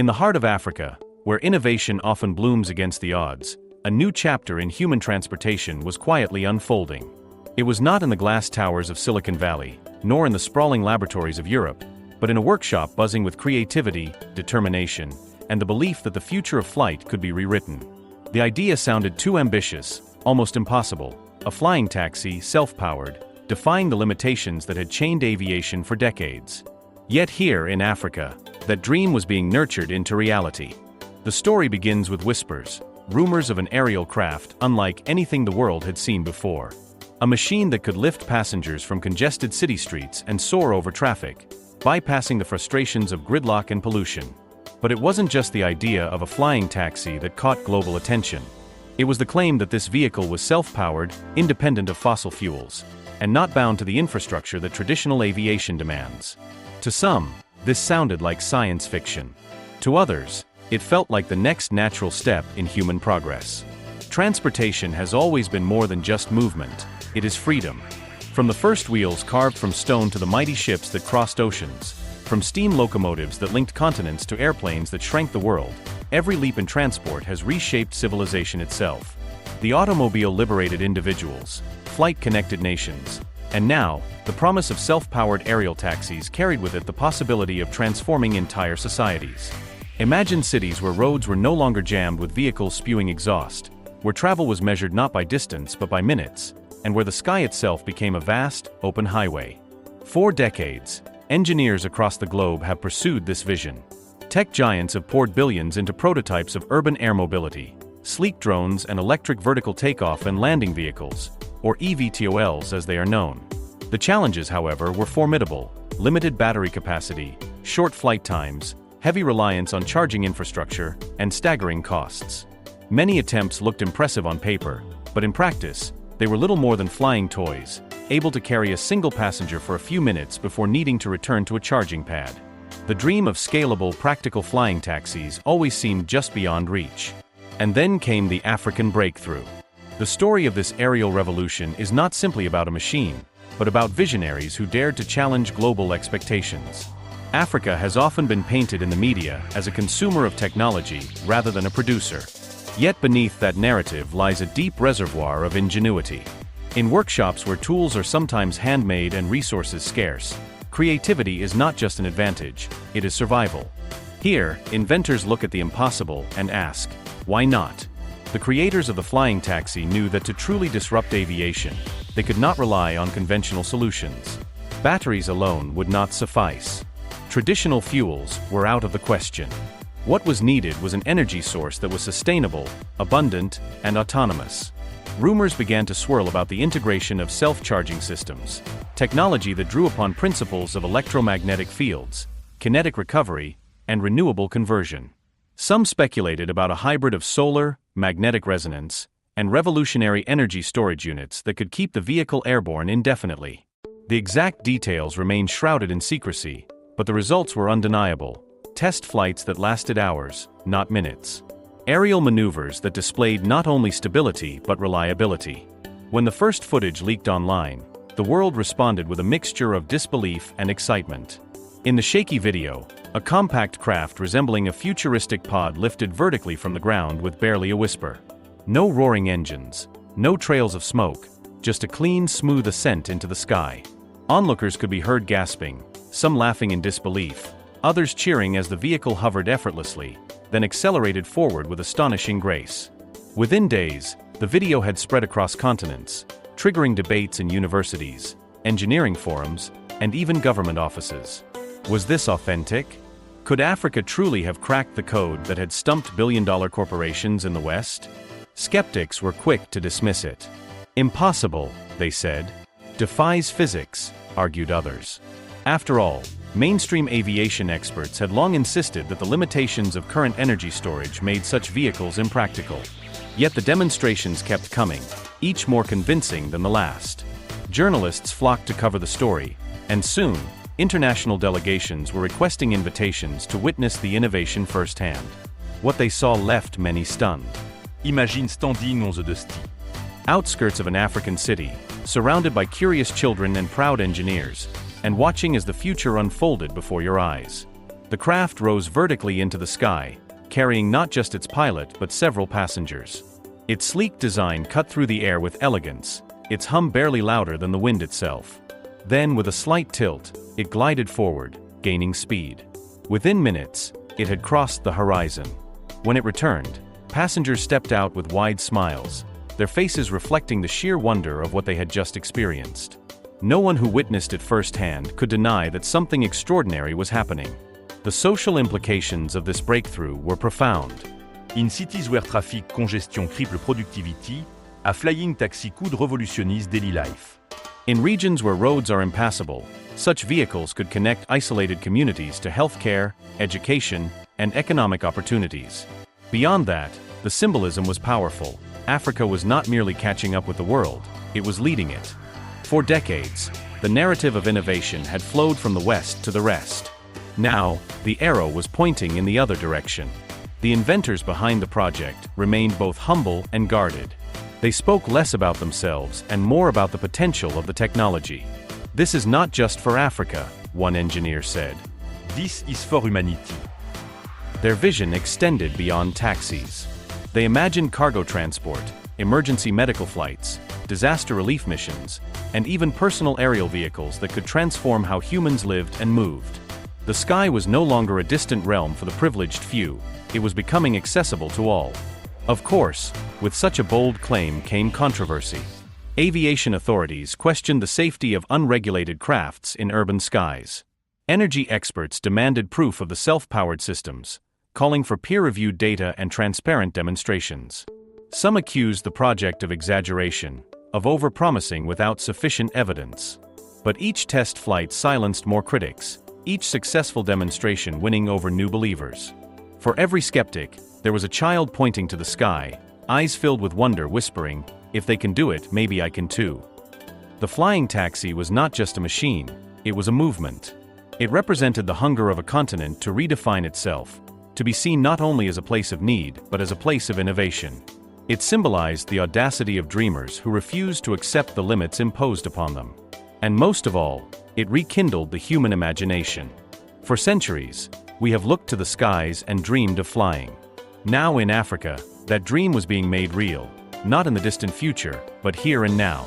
In the heart of Africa, where innovation often blooms against the odds, a new chapter in human transportation was quietly unfolding. It was not in the glass towers of Silicon Valley, nor in the sprawling laboratories of Europe, but in a workshop buzzing with creativity, determination, and the belief that the future of flight could be rewritten. The idea sounded too ambitious, almost impossible: a flying taxi, self-powered, defying the limitations that had chained aviation for decades. Yet here in Africa, that dream was being nurtured into reality. The story begins with whispers, rumors of an aerial craft unlike anything the world had seen before. A machine that could lift passengers from congested city streets and soar over traffic, bypassing the frustrations of gridlock and pollution. But it wasn't just the idea of a flying taxi that caught global attention. It was the claim that this vehicle was self-powered, independent of fossil fuels, and not bound to the infrastructure that traditional aviation demands. To some, this sounded like science fiction. To others, it felt like the next natural step in human progress. Transportation has always been more than just movement, it is freedom. From the first wheels carved from stone to the mighty ships that crossed oceans, from steam locomotives that linked continents to airplanes that shrank the world, every leap in transport has reshaped civilization itself. The automobile liberated individuals, flight connected nations, and now, the promise of self-powered aerial taxis carried with it the possibility of transforming entire societies. Imagine cities where roads were no longer jammed with vehicles spewing exhaust, where travel was measured not by distance but by minutes, and where the sky itself became a vast, open highway. For decades, engineers across the globe have pursued this vision. Tech giants have poured billions into prototypes of urban air mobility, sleek drones and electric vertical takeoff and landing vehicles, or eVTOLs as they are known. The challenges, however, were formidable: limited battery capacity, short flight times, heavy reliance on charging infrastructure, and staggering costs. Many attempts looked impressive on paper, but in practice, they were little more than flying toys, able to carry a single passenger for a few minutes before needing to return to a charging pad. The dream of scalable, practical flying taxis always seemed just beyond reach. And then came the African breakthrough. The story of this aerial revolution is not simply about a machine, but about visionaries who dared to challenge global expectations. Africa has often been painted in the media as a consumer of technology rather than a producer. Yet beneath that narrative lies a deep reservoir of ingenuity. In workshops where tools are sometimes handmade and resources scarce, creativity is not just an advantage, it is survival. Here, inventors look at the impossible and ask, why not? The creators of the flying taxi knew that to truly disrupt aviation, they could not rely on conventional solutions. Batteries alone would not suffice. Traditional fuels were out of the question. What was needed was an energy source that was sustainable, abundant, and autonomous. Rumors began to swirl about the integration of self-charging systems, technology that drew upon principles of electromagnetic fields, kinetic recovery, and renewable conversion. Some speculated about a hybrid of solar, magnetic resonance, and revolutionary energy storage units that could keep the vehicle airborne indefinitely. The exact details remained shrouded in secrecy, but the results were undeniable: test flights that lasted hours, not minutes. Aerial maneuvers that displayed not only stability but reliability. When the first footage leaked online, the world responded with a mixture of disbelief and excitement. In the shaky video, a compact craft resembling a futuristic pod lifted vertically from the ground with barely a whisper. No roaring engines, no trails of smoke, just a clean, smooth ascent into the sky. Onlookers could be heard gasping, some laughing in disbelief, others cheering as the vehicle hovered effortlessly, then accelerated forward with astonishing grace. Within days, the video had spread across continents, triggering debates in universities, engineering forums, and even government offices. Was this authentic? Could Africa truly have cracked the code that had stumped billion-dollar corporations in the West? Skeptics were quick to dismiss it. Impossible, they said. Defies physics, argued others. After all, mainstream aviation experts had long insisted that the limitations of current energy storage made such vehicles impractical. Yet the demonstrations kept coming, each more convincing than the last. Journalists flocked to cover the story, and soon, international delegations were requesting invitations to witness the innovation firsthand. What they saw left many stunned. Imagine standing on the sti. Outskirts of an African city, surrounded by curious children and proud engineers, and watching as the future unfolded before your eyes. The craft rose vertically into the sky, carrying not just its pilot but several passengers. Its sleek design cut through the air with elegance, its hum barely louder than the wind itself. Then, with a slight tilt, it glided forward, gaining speed. Within minutes, it had crossed the horizon. When it returned, passengers stepped out with wide smiles, their faces reflecting the sheer wonder of what they had just experienced. No one who witnessed it firsthand could deny that something extraordinary was happening. The social implications of this breakthrough were profound. In cities where trafic congestion triple productivity, a flying taxi could revolutionize daily life. In regions where roads are impassable, such vehicles could connect isolated communities to healthcare, education, and economic opportunities. Beyond that, the symbolism was powerful. Africa was not merely catching up with the world, it was leading it. For decades, the narrative of innovation had flowed from the West to the rest. Now, the arrow was pointing in the other direction. The inventors behind the project remained both humble and guarded. They spoke less about themselves and more about the potential of the technology. "This is not just for Africa," one engineer said. This is for humanity. Their vision extended beyond taxis. They imagined cargo transport, emergency medical flights, disaster relief missions, and even personal aerial vehicles that could transform how humans lived and moved. The sky was no longer a distant realm for the privileged few, it was becoming accessible to all. Of course, with such a bold claim came controversy. Aviation authorities questioned the safety of unregulated crafts in urban skies. Energy experts demanded proof of the self-powered systems, calling for peer-reviewed data and transparent demonstrations. Some accused the project of exaggeration, of over-promising without sufficient evidence. But each test flight silenced more critics, each successful demonstration winning over new believers. For every skeptic, there was a child pointing to the sky, eyes filled with wonder whispering, "If they can do it, maybe I can too." The flying taxi was not just a machine, it was a movement. It represented the hunger of a continent to redefine itself, to be seen not only as a place of need, but as a place of innovation. It symbolized the audacity of dreamers who refused to accept the limits imposed upon them. And most of all, it rekindled the human imagination. For centuries, we have looked to the skies and dreamed of flying. Now in Africa, that dream was being made real, not in the distant future, but here and now.